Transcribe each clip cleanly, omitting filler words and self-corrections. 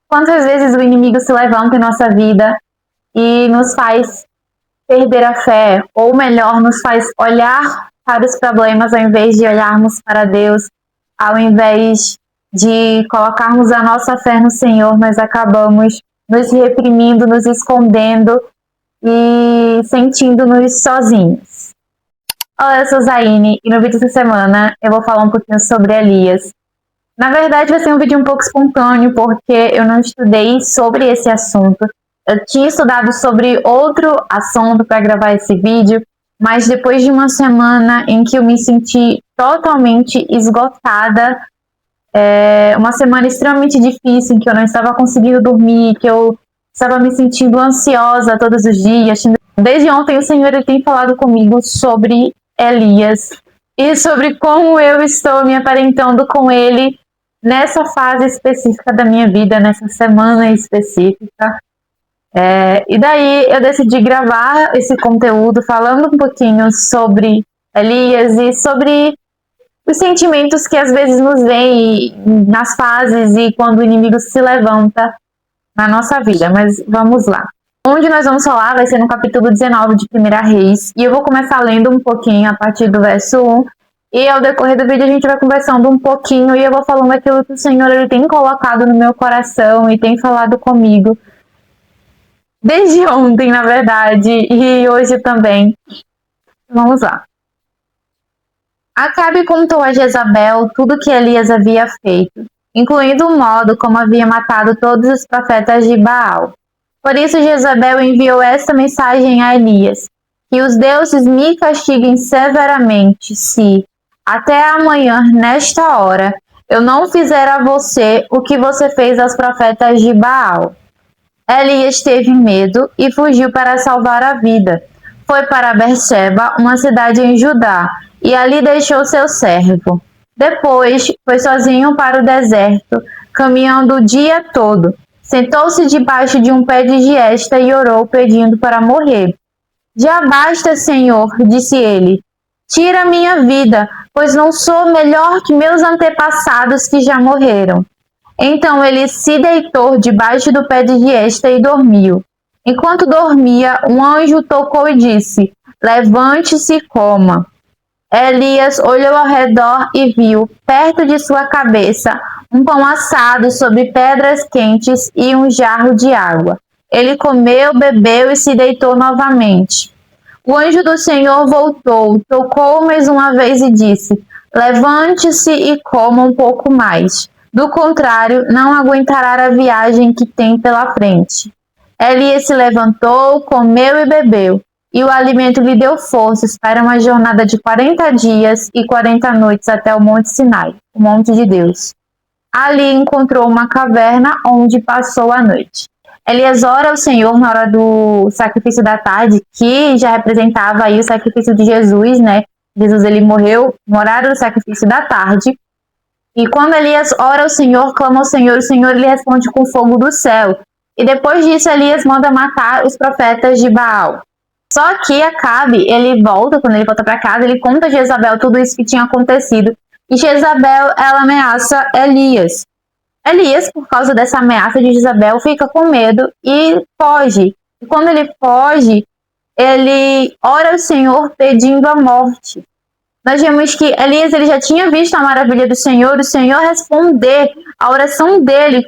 Quantas vezes o inimigo se levanta em nossa vida e nos faz perder a fé, ou melhor, nos faz olhar para os problemas ao invés de olharmos para Deus, ao invés de colocarmos a nossa fé no Senhor, nós acabamos nos reprimindo, nos escondendo e sentindo-nos sozinhos. Olá, eu sou Zaine e no vídeo dessa semana eu vou falar um pouquinho sobre Elias. Na verdade vai ser um vídeo um pouco espontâneo porque eu não estudei sobre esse assunto. Eu tinha estudado sobre outro assunto para gravar esse vídeo, mas depois de uma semana em que eu me senti totalmente esgotada, uma semana extremamente difícil, em que eu não estava conseguindo dormir, que eu estava me sentindo ansiosa todos os dias. Desde ontem o Senhor ele tem falado comigo sobre Elias e sobre como eu estou me aparentando com ele nessa fase específica da minha vida, nessa semana específica. E daí eu decidi gravar esse conteúdo falando um pouquinho sobre Elias e sobre os sentimentos que às vezes nos vêm nas fases e quando o inimigo se levanta na nossa vida. Mas vamos lá. Onde nós vamos falar vai ser no capítulo 19 de 1 Reis. E eu vou começar lendo um pouquinho a partir do verso 1. E ao decorrer do vídeo a gente vai conversando um pouquinho e eu vou falando aquilo que o Senhor ele tem colocado no meu coração e tem falado comigo. Desde ontem, na verdade, e hoje também. Vamos lá. Acabe contou a Jezabel tudo que Elias havia feito, incluindo o modo como havia matado todos os profetas de Baal. Por isso Jezabel enviou esta mensagem a Elias: que os deuses me castiguem severamente se, até amanhã, nesta hora, eu não fizer a você o que você fez aos profetas de Baal. Elias teve medo e fugiu para salvar a vida. Foi para Berseba, uma cidade em Judá, e ali deixou seu servo. Depois foi sozinho para o deserto, caminhando o dia todo. Sentou-se debaixo de um pé de giesta e orou, pedindo para morrer. Já basta, Senhor, disse ele. Tira minha vida, pois não sou melhor que meus antepassados que já morreram. Então ele se deitou debaixo do pé de giesta e dormiu. Enquanto dormia, um anjo tocou e disse: levante-se e coma. Elias olhou ao redor e viu, perto de sua cabeça, um pão assado sobre pedras quentes e um jarro de água. Ele comeu, bebeu e se deitou novamente. O anjo do Senhor voltou, tocou mais uma vez e disse: levante-se e coma um pouco mais. Do contrário, não aguentará a viagem que tem pela frente. Elias se levantou, comeu e bebeu, e o alimento lhe deu forças para uma jornada de 40 dias e 40 noites até o Monte Sinai, o Monte de Deus. Ali encontrou uma caverna onde passou a noite. Elias ora ao Senhor na hora do sacrifício da tarde, que já representava aí o sacrifício de Jesus, né? Jesus ele morreu no horário do sacrifício da tarde. E quando Elias ora ao Senhor, clama ao Senhor, o Senhor lhe responde com fogo do céu. E depois disso, Elias manda matar os profetas de Baal. Só que Acabe, quando ele volta para casa, ele conta a Jezabel tudo isso que tinha acontecido. E Jezabel, ela ameaça Elias. Elias, por causa dessa ameaça de Jezabel, fica com medo e foge. E quando ele foge, ele ora ao Senhor pedindo a morte. Nós vemos que Elias ele já tinha visto a maravilha do Senhor, o Senhor responder a oração dele.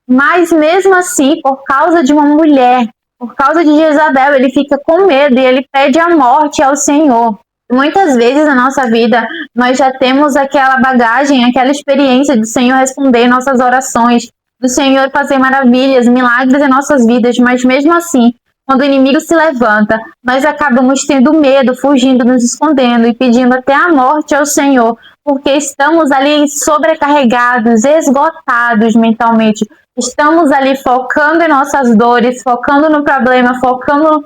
Mas mesmo assim, por causa de uma mulher, por causa de Jezabel, ele fica com medo e ele pede a morte ao Senhor. Muitas vezes na nossa vida, nós já temos aquela bagagem, aquela experiência do Senhor responder nossas orações, do Senhor fazer maravilhas, milagres em nossas vidas, mas mesmo assim, quando o inimigo se levanta, nós acabamos tendo medo, fugindo, nos escondendo e pedindo até a morte ao Senhor, porque estamos ali sobrecarregados, esgotados mentalmente. Estamos ali focando em nossas dores, focando no problema, focando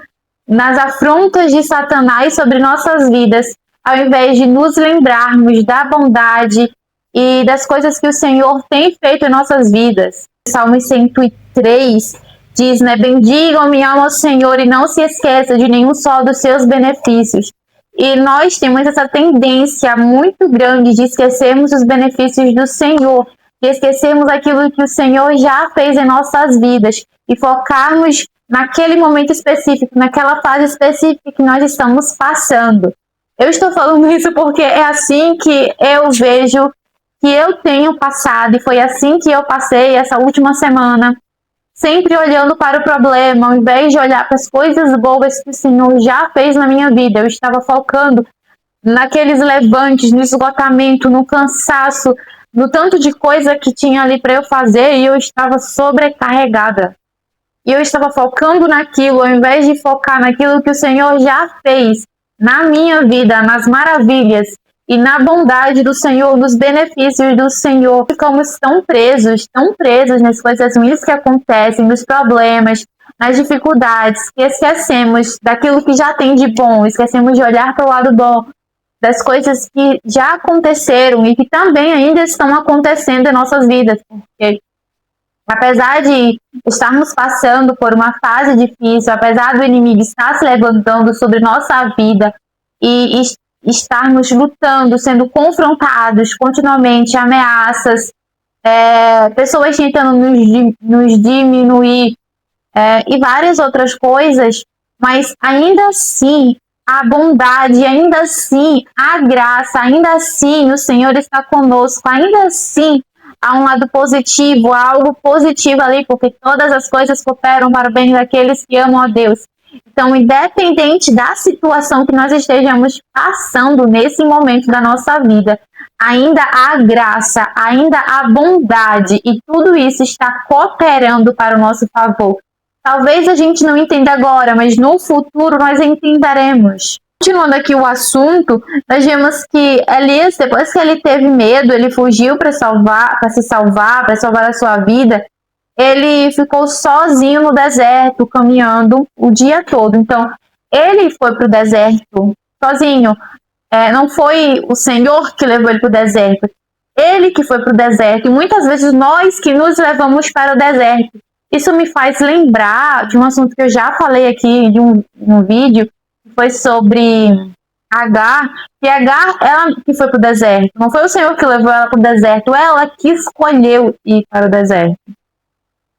nas afrontas de Satanás sobre nossas vidas, ao invés de nos lembrarmos da bondade e das coisas que o Senhor tem feito em nossas vidas. Salmo 103 diz, né? Bendigam minha alma ao Senhor e não se esqueça de nenhum só dos seus benefícios. E nós temos essa tendência muito grande de esquecermos os benefícios do Senhor. de esquecermos aquilo que o Senhor já fez em nossas vidas e focarmos naquele momento específico, naquela fase específica que nós estamos passando. Eu estou falando isso porque é assim que eu vejo que eu tenho passado, e foi assim que eu passei essa última semana, sempre olhando para o problema, ao invés de olhar para as coisas boas que o Senhor já fez na minha vida. Eu estava focando naqueles levantes, no esgotamento, no cansaço, no tanto de coisa que tinha ali para eu fazer, e eu estava sobrecarregada. E eu estava focando naquilo, ao invés de focar naquilo que o Senhor já fez na minha vida, nas maravilhas e na bondade do Senhor, nos benefícios do Senhor. Ficamos tão presos nas coisas ruins que acontecem, nos problemas, nas dificuldades, que esquecemos daquilo que já tem de bom, esquecemos de olhar para o lado bom, das coisas que já aconteceram e que também ainda estão acontecendo em nossas vidas, porque apesar de estarmos passando por uma fase difícil, apesar do inimigo estar se levantando sobre nossa vida e estarmos lutando, sendo confrontados continuamente, ameaças, pessoas tentando nos diminuir e várias outras coisas, mas ainda assim a bondade, ainda assim a graça, ainda assim o Senhor está conosco, ainda assim há um lado positivo, há algo positivo ali, porque todas as coisas cooperam para o bem daqueles que amam a Deus. Então, independente da situação que nós estejamos passando nesse momento da nossa vida, ainda há graça, ainda há bondade, e tudo isso está cooperando para o nosso favor. Talvez a gente não entenda agora, mas no futuro nós entenderemos. Continuando aqui o assunto, nós vemos que Elias, depois que ele teve medo, ele fugiu para se salvar a sua vida, ele ficou sozinho no deserto, caminhando o dia todo. Então, ele foi para o deserto sozinho. Não foi o Senhor que levou ele para o deserto. Ele que foi para o deserto. E muitas vezes nós que nos levamos para o deserto. Isso me faz lembrar de um assunto que eu já falei aqui de um vídeo, que foi sobre Agar. E Agar, ela que foi para o deserto. Não foi o Senhor que levou ela para o deserto, ela que escolheu ir para o deserto.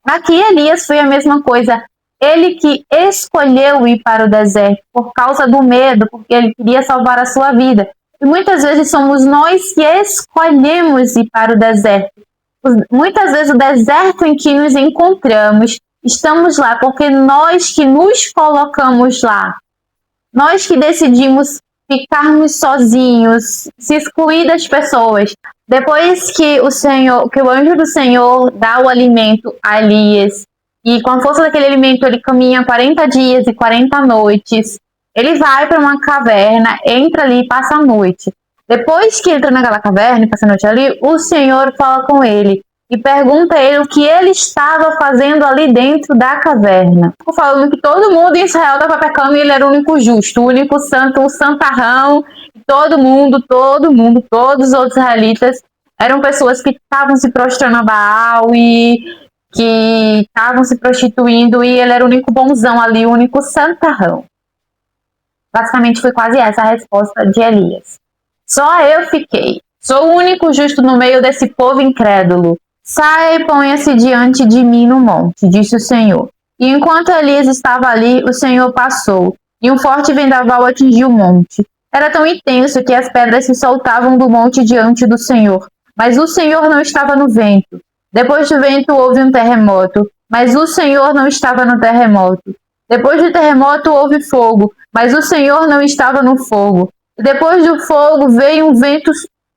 Aqui Elias foi a mesma coisa. Ele que escolheu ir para o deserto por causa do medo, porque ele queria salvar a sua vida. E muitas vezes somos nós que escolhemos ir para o deserto. Muitas vezes o deserto em que nos encontramos, estamos lá porque nós que nos colocamos lá. Nós que decidimos ficarmos sozinhos, se excluir das pessoas. Depois que o anjo do Senhor dá o alimento a Elias, e com a força daquele alimento ele caminha 40 dias e 40 noites, ele vai para uma caverna, entra ali e passa a noite. Depois que entra naquela caverna e passa a noite ali, o Senhor fala com ele e pergunta a ele o que ele estava fazendo ali dentro da caverna. Falando que todo mundo em Israel estava pecando e ele era o único justo, o único santo, o santarrão. Todos os outros israelitas eram pessoas que estavam se prostrando a Baal e que estavam se prostituindo, e ele era o único bonzão ali, o único santarrão. Basicamente foi quase essa a resposta de Elias. Só eu fiquei. Sou o único justo no meio desse povo incrédulo. Saia e ponha-se diante de mim no monte, disse o Senhor. E enquanto Elias estava ali, o Senhor passou, e um forte vendaval atingiu o monte. Era tão intenso que as pedras se soltavam do monte diante do Senhor. Mas o Senhor não estava no vento. Depois do vento houve um terremoto, mas o Senhor não estava no terremoto. Depois do terremoto houve fogo, mas o Senhor não estava no fogo. E depois do fogo veio um vento,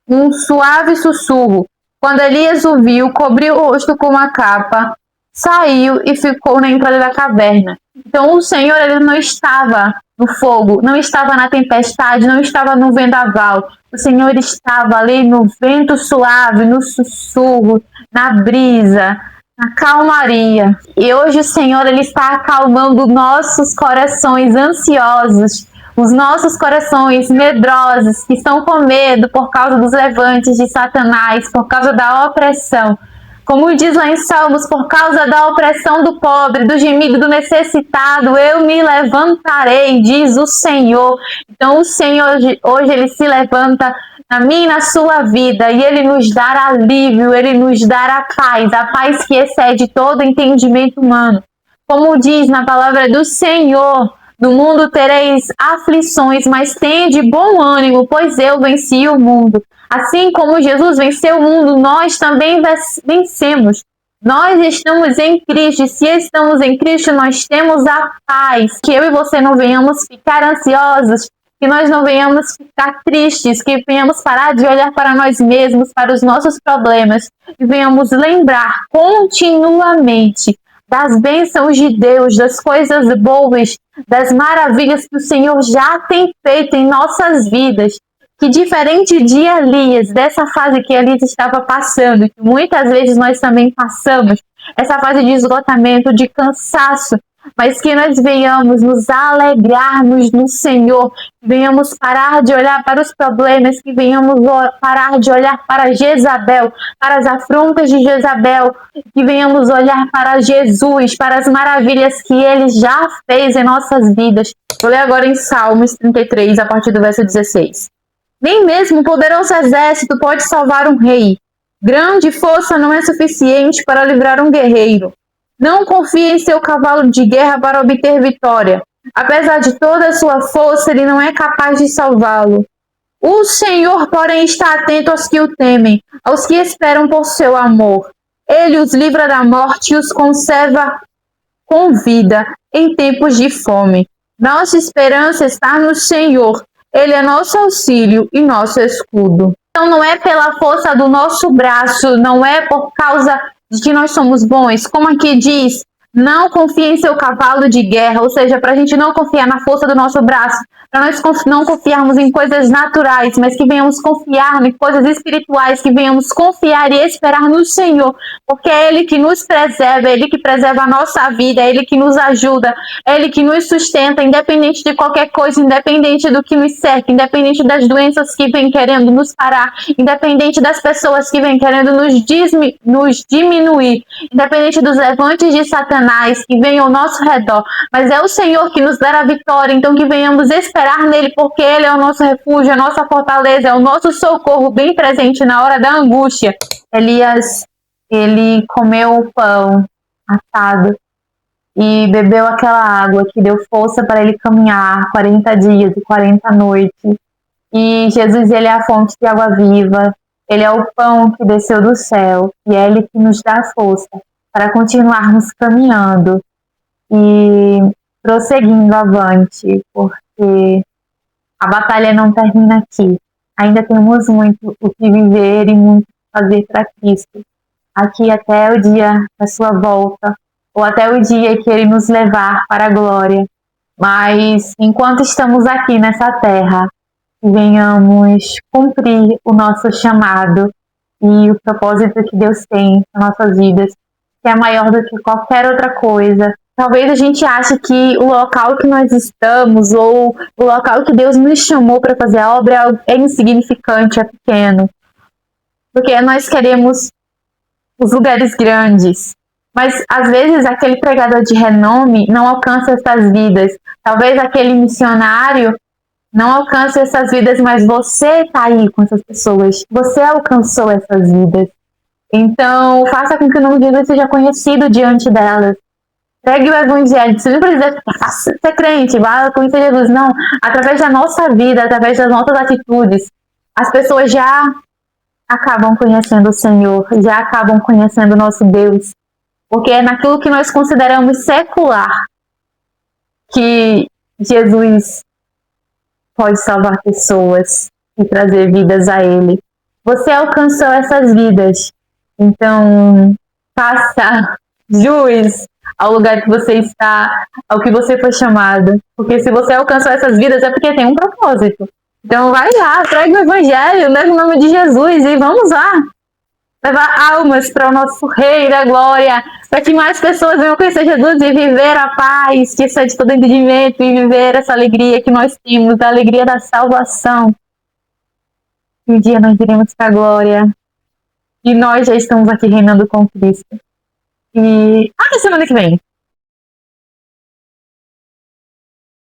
um suave sussurro. Quando Elias o viu, cobriu o rosto com uma capa, saiu e ficou na entrada da caverna. Então o Senhor, ele não estava no fogo, não estava na tempestade, não estava no vendaval. O Senhor estava ali no vento suave, no sussurro, na brisa, na calmaria. E hoje o Senhor, ele está acalmando nossos corações ansiosos, os nossos corações medrosos, que estão com medo por causa dos levantes de Satanás, por causa da opressão. Como diz lá em Salmos, por causa da opressão do pobre, do gemido do necessitado, eu me levantarei, diz o Senhor. Então o Senhor hoje ele se levanta na minha e na sua vida, e Ele nos dará alívio, Ele nos dará a paz que excede todo entendimento humano. Como diz na palavra do Senhor, no mundo tereis aflições, mas tende bom ânimo, pois eu venci o mundo. Assim como Jesus venceu o mundo, nós também vencemos. Nós estamos em Cristo, e se estamos em Cristo, nós temos a paz. Que eu e você não venhamos ficar ansiosos, que nós não venhamos ficar tristes, que venhamos parar de olhar para nós mesmos, para os nossos problemas, e venhamos lembrar continuamente das bênçãos de Deus, das coisas boas, das maravilhas que o Senhor já tem feito em nossas vidas. Que diferente de Elias, dessa fase que Elias estava passando, que muitas vezes nós também passamos, essa fase de esgotamento, de cansaço, mas que nós venhamos nos alegrarmos no Senhor, que venhamos parar de olhar para os problemas, que venhamos parar de olhar para Jezabel, para as afrontas de Jezabel, que venhamos olhar para Jesus, para as maravilhas que Ele já fez em nossas vidas. Vou ler agora em Salmos 33, a partir do verso 16. Nem mesmo um poderoso exército pode salvar um rei. Grande força não é suficiente para livrar um guerreiro. Não confie em seu cavalo de guerra para obter vitória. Apesar de toda a sua força, ele não é capaz de salvá-lo. O Senhor, porém, está atento aos que o temem, aos que esperam por seu amor. Ele os livra da morte e os conserva com vida em tempos de fome. Nossa esperança está no Senhor. Ele é nosso auxílio e nosso escudo. Então não é pela força do nosso braço, não é por causa de que nós somos bons. Como aqui diz, não confie em seu cavalo de guerra, ou seja, para a gente não confiar na força do nosso braço, para nós não confiarmos em coisas naturais, mas que venhamos confiar em coisas espirituais, que venhamos confiar e esperar no Senhor, porque é Ele que nos preserva, é Ele que preserva a nossa vida, é Ele que nos ajuda, é Ele que nos sustenta, independente de qualquer coisa, independente do que nos cerca, independente das doenças que vêm querendo nos parar, independente das pessoas que vêm querendo nos diminuir, independente dos levantes de Satanás que vêm ao nosso redor, mas é o Senhor que nos dará a vitória, então que venhamos esperar nele, porque Ele é o nosso refúgio, a nossa fortaleza, é o nosso socorro bem presente na hora da angústia. Elias, ele comeu o pão assado e bebeu aquela água que deu força para ele caminhar 40 dias e 40 noites. E Jesus, ele é a fonte de água viva, ele é o pão que desceu do céu, e é Ele que nos dá força para continuarmos caminhando e prosseguindo avante, porque a batalha não termina aqui. Ainda temos muito o que viver e muito o que fazer para Cristo. Aqui até o dia da sua volta, ou até o dia que Ele nos levar para a glória. Mas enquanto estamos aqui nessa terra, venhamos cumprir o nosso chamado e o propósito que Deus tem para nossas vidas, que é maior do que qualquer outra coisa. Talvez a gente ache que o local que nós estamos ou o local que Deus nos chamou para fazer a obra é insignificante, é pequeno. Porque nós queremos os lugares grandes. Mas às vezes aquele pregador de renome não alcança essas vidas. Talvez aquele missionário não alcance essas vidas, mas você está aí com essas pessoas. Você alcançou essas vidas. Então, faça com que o nome de Jesus seja conhecido diante delas. Pregue o evangelho. Você não precisa ser crente, vá conhecer Jesus. Não, através da nossa vida, através das nossas atitudes, as pessoas já acabam conhecendo o Senhor, já acabam conhecendo o nosso Deus. Porque é naquilo que nós consideramos secular que Jesus pode salvar pessoas e trazer vidas a Ele. Você alcançou essas vidas. Então, faça jus ao lugar que você está, ao que você foi chamado. Porque se você alcançou essas vidas é porque tem um propósito. Então vai lá, pregue o evangelho, leve o nome de Jesus e vamos lá. Levar almas para o nosso Rei da Glória, para que mais pessoas venham conhecer Jesus e viver a paz que excede todo entendimento e viver essa alegria que nós temos, a alegria da salvação. Um dia nós iremos para a glória. E nós já estamos aqui reinando com Cristo. E até semana que vem.